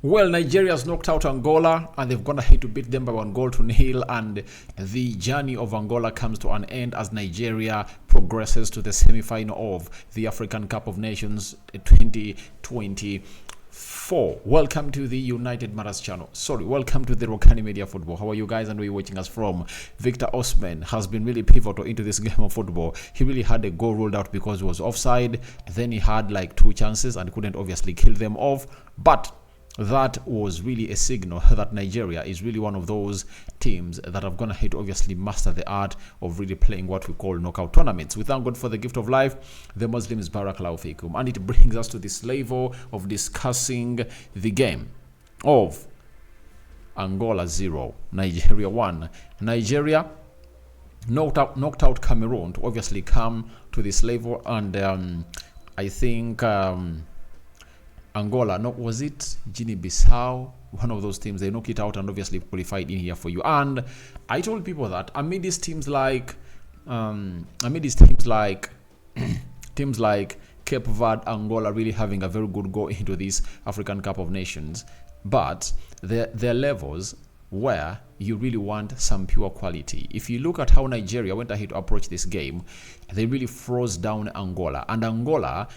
Well, Nigeria's knocked out Angola and they've gone ahead to beat them by 1-0, and the journey of Angola comes to an end as Nigeria progresses to the semi-final of the African Cup of Nations 2024. Welcome to the United Matters channel. Welcome to the Rokani Media Football. How are you guys and where are you watching us from? Victor Osimhen has been really pivotal into this game of football. He really had a goal ruled out because he was offside. Then he had like 2 chances and couldn't obviously kill them off. But that was really a signal that Nigeria is really one of those teams that have gone ahead to obviously master the art of really playing what we call knockout tournaments. We thank God for the gift of life. The Muslims Barakallahu Fikum. And it brings us to this level of discussing the game of Angola 0, Nigeria 1. Nigeria knocked out Cameroon to obviously come to this level, and I think Angola, was it Guinea-Bissau? One of those teams, they knocked it out and obviously qualified in here for you. And I told people that amid these teams like teams like Cape Verde, Angola really having a very good go into this African Cup of Nations, but their levels where you really want some pure quality. If you look at how Nigeria went ahead to approach this game, they really froze down Angola, and Angola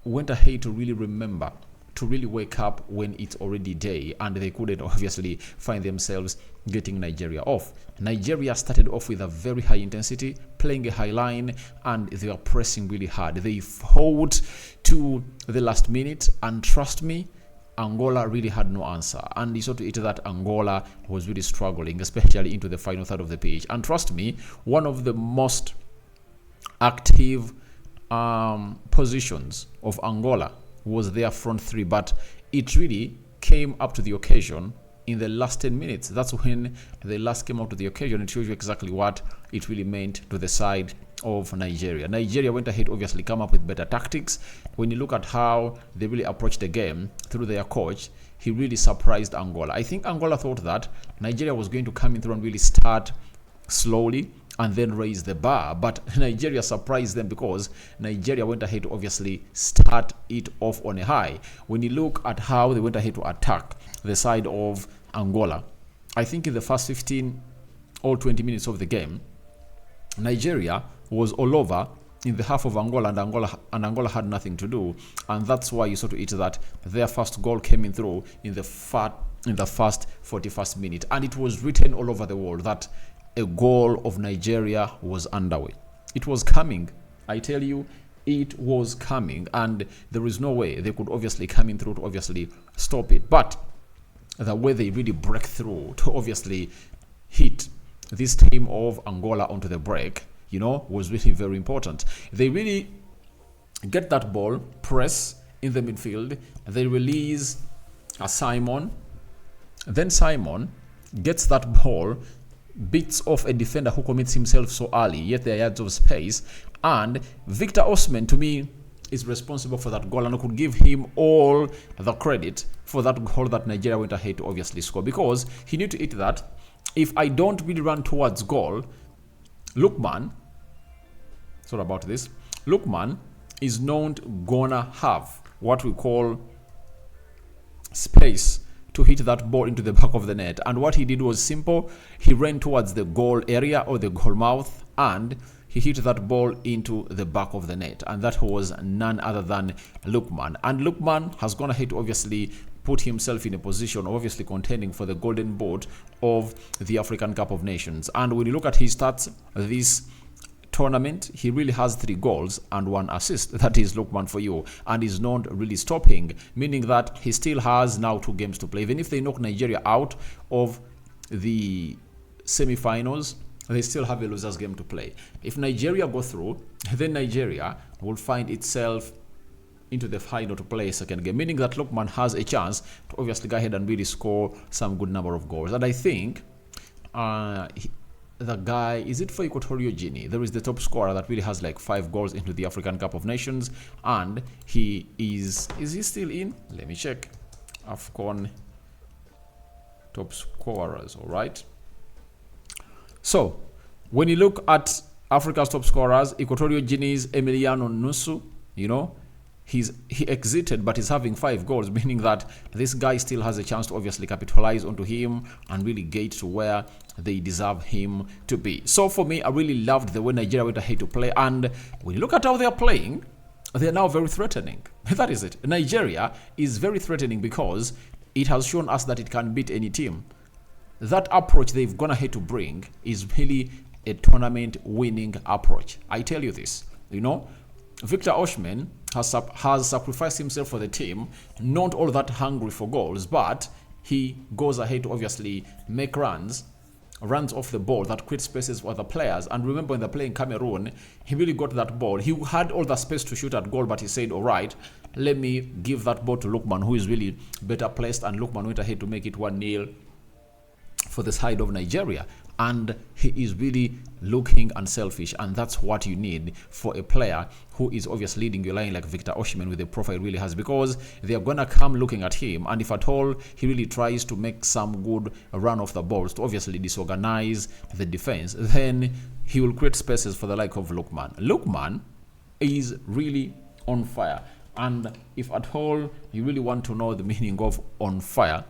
went ahead to really remember to really wake up when it's already day, and they couldn't obviously find themselves getting Nigeria off. Nigeria started off with a very high intensity, playing a high line, and they were pressing really hard. They fought to the last minute, and trust me, Angola really had no answer. And you saw to it that Angola was really struggling, especially into the final third of the pitch. And trust me, one of the most active positions of Angola was their front three, but it really came up to the occasion in the last 10 minutes. That's when they last came up to the occasion. It shows you exactly what it really meant to the side of Nigeria. Nigeria went ahead, obviously, come up with better tactics. When you look at how they really approached the game through their coach, he really surprised Angola. I think Angola thought that Nigeria was going to come in through and really start slowly and then raise the bar, but Nigeria surprised them because Nigeria went ahead to obviously start it off on a high. When you look at how they went ahead to attack the side of Angola, I think in the first 15 or 20 minutes of the game, Nigeria was all over in the half of Angola, and Angola had nothing to do, and that's why you saw to it that their first goal came in through in the first 41st minute, and it was written all over the world that a goal of Nigeria was underway. It was coming. I tell you, it was coming, and there is no way they could obviously come in through to obviously stop it. But the way they really break through to obviously hit this team of Angola onto the break, was really very important. They really get that ball, press in the midfield. They release Simon. Then Simon gets that ball, beats off a defender who commits himself so early, yet there are yards of space. And Victor Osimhen, to me, is responsible for that goal, and I could give him all the credit for that goal that Nigeria went ahead to obviously score, because he knew to it that if I don't really run towards goal, Lookman is not gonna have what we call space to hit that ball into the back of the net. And what he did was simple. He ran towards the goal area or the goal mouth, and he hit that ball into the back of the net, and that was none other than Lookman. And Lookman has gone ahead to obviously put himself in a position of obviously contending for the golden boot of the African Cup of Nations. And when you look at his stats this tournament, he really has 3 goals and 1 assist. That is Lookman for you, and is not really stopping, meaning that he still has now 2 games to play. Even if they knock Nigeria out of the semi-finals, they still have a loser's game to play. If Nigeria go through, then Nigeria will find itself into the final to play a second game, meaning that Lookman has a chance to obviously go ahead and really score some good number of goals. And I think the guy, is it for Equatorial Guinea? There is the top scorer that really has like 5 goals into the African Cup of Nations, and he is he still in? Let me check. AFCON top scorers, all right. So when you look at Africa's top scorers, Equatorial Guinea's Emiliano Nusu, he exited, but he's having 5 goals, meaning that this guy still has a chance to obviously capitalize onto him and really get to where they deserve him to be. So for me, I really loved the way Nigeria went ahead to play, and when you look at how they are playing, they are now very threatening. That is it. Nigeria is very threatening because it has shown us that it can beat any team. That approach they've gone ahead to bring is really a tournament winning approach. I tell you this, Victor Osimhen has sacrificed himself for the team, not all that hungry for goals, but he goes ahead to obviously make runs off the ball that create spaces for other players. And remember, when they're playing Cameroon, he really got that ball. He had all the space to shoot at goal, but he said, all right, let me give that ball to Lookman, who is really better placed, and Lookman went ahead to make it 1-0 for the side of Nigeria. And he is really looking unselfish, and that's what you need for a player who is obviously leading your line like Victor Osimhen with the profile he really has, because they are gonna come looking at him, and if at all he really tries to make some good run off the balls to obviously disorganize the defense, then he will create spaces for the like of Lookman. Lookman is really on fire, and if at all you really want to know the meaning of on fire,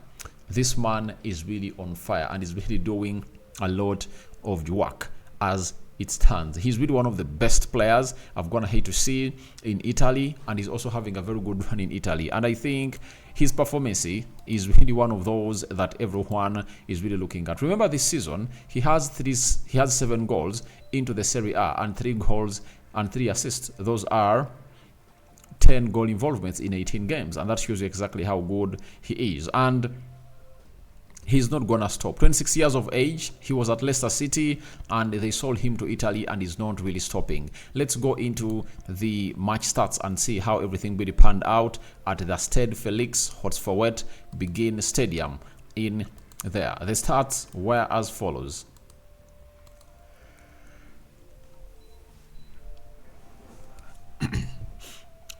this man is really on fire and is really doing a lot of work as it stands. He's really one of the best players I've gone ahead to see in Italy, and he's also having a very good run in Italy. And I think his performance is really one of those that everyone is really looking at. Remember, this season he has 7 goals into the Serie A and 3 goals and 3 assists. Those are 10 goal involvements in 18 games, and that shows you exactly how good he is. And he's not gonna stop. 26 years of age, he was at Leicester City and they sold him to Italy, and he's not really stopping. Let's go into the match stats and see how everything really panned out at the Stade Felix Hautsfort Begin Stadium in there. The stats were as follows.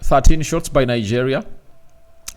13 shots by Nigeria,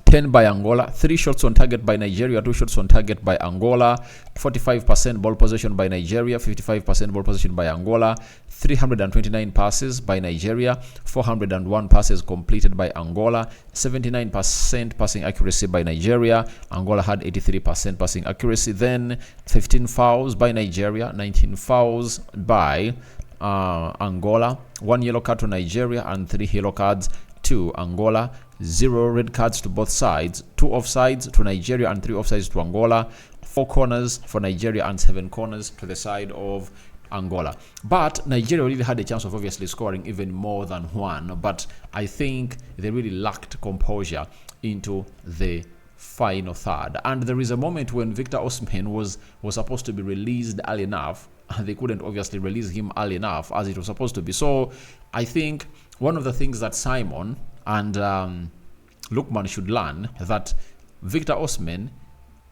10 by Angola, 3 shots on target by Nigeria, 2 shots on target by Angola, 45% ball possession by Nigeria, 55% ball possession by Angola, 329 passes by Nigeria, 401 passes completed by Angola, 79% passing accuracy by Nigeria. Angola had 83% passing accuracy. Then 15 fouls by Nigeria, 19 fouls by Angola, 1 yellow card to Nigeria and 3 yellow cards to Angola, 0 red cards to both sides, 2 offsides to Nigeria and 3 offsides to Angola, 4 corners for Nigeria and 7 corners to the side of Angola. But Nigeria really had a chance of obviously scoring even more than 1, but I think they really lacked composure into the final third. And there is a moment when Victor Osimhen was supposed to be released early enough, and they couldn't obviously release him early enough as it was supposed to be. So I think one of the things that Simon and Lookman should learn, that Victor Osimhen,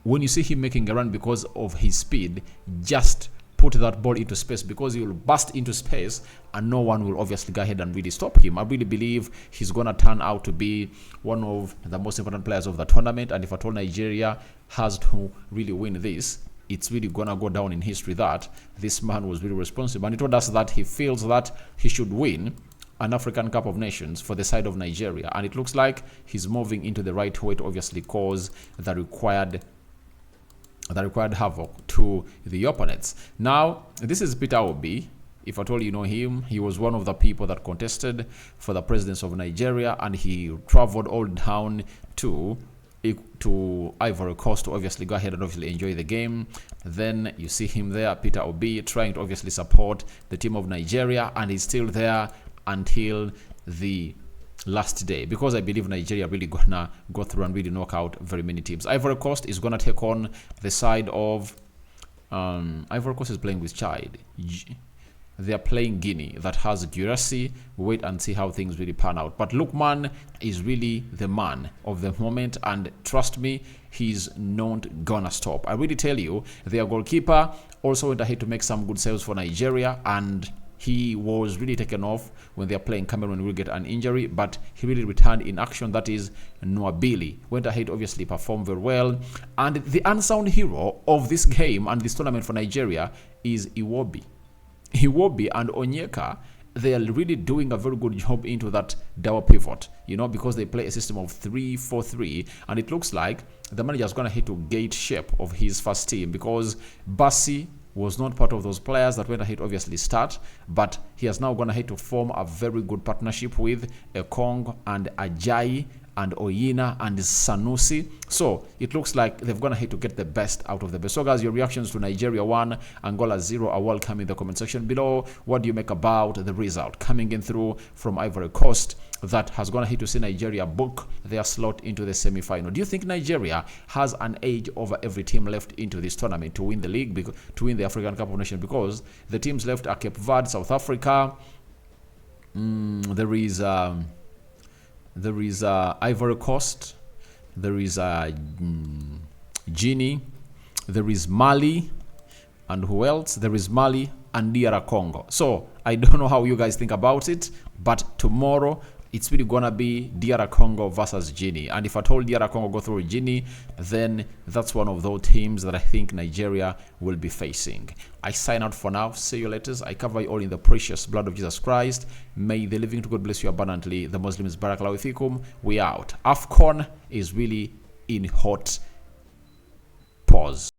when you see him making a run because of his speed, just put that ball into space, because he will burst into space and no one will obviously go ahead and really stop him. I really believe he's going to turn out to be one of the most important players of the tournament, and if at all Nigeria has to really win this, it's really going to go down in history that this man was really responsible, and he told us that he feels that he should win an African Cup of Nations for the side of Nigeria, and it looks like he's moving into the right way to obviously cause the required havoc to the opponents. Now, this is Peter Obi. If at all you know him, he was one of the people that contested for the presidency of Nigeria, and he traveled all down to Ivory Coast to obviously go ahead and obviously enjoy the game. Then you see him there, Peter Obi, trying to obviously support the team of Nigeria, and he's still there until the last day, because I believe Nigeria really gonna go through and really knock out very many teams. Ivory Coast is gonna take on the side of Ivory Coast is playing with Chad. They are playing Guinea, that has Gurasi. Wait and see how things really pan out. But Lookman is really the man of the moment, and trust me, he's not gonna stop. I really tell you, their goalkeeper also went ahead to make some good saves for Nigeria, and he was really taken off when they are playing Cameroon will get an injury, but he really returned in action. That is Nwabili. Went ahead, obviously performed very well. And the unsung hero of this game and this tournament for Nigeria is Iwobi. Iwobi and Onyeka they are really doing a very good job into that double pivot, because they play a system of 3-4-3, and it looks like the manager is going to hit to gauge shape of his first team, because Bassi was not part of those players that went ahead obviously start, but he has now gone ahead to form a very good partnership with Ekong and Ajayi and Oyina and Sanusi. So it looks like they've gone ahead to get the best out of the best. So guys, your reactions to Nigeria 1, Angola 0 are welcome in the comment section below. What do you make about the result coming in through from Ivory Coast that has gone ahead to see Nigeria book their slot into the semi-final? Do you think Nigeria has an edge over every team left into this tournament to win the league, to win the African Cup of Nations? Because the teams left are Cape Verde, South Africa, there is Ivory Coast, there is Guinea, there is Mali, and who else? There is Mali and DR Congo. So I don't know how you guys think about it, but tomorrow it's really gonna be DR Congo versus Guinea. And if I told DR Congo go through Guinea, then that's one of those teams that I think Nigeria will be facing. I sign out for now. See you later. I cover you all in the precious blood of Jesus Christ. May the living to God bless you abundantly. The Muslims barakallahu fikum. We out. AFCON is really in hot pause.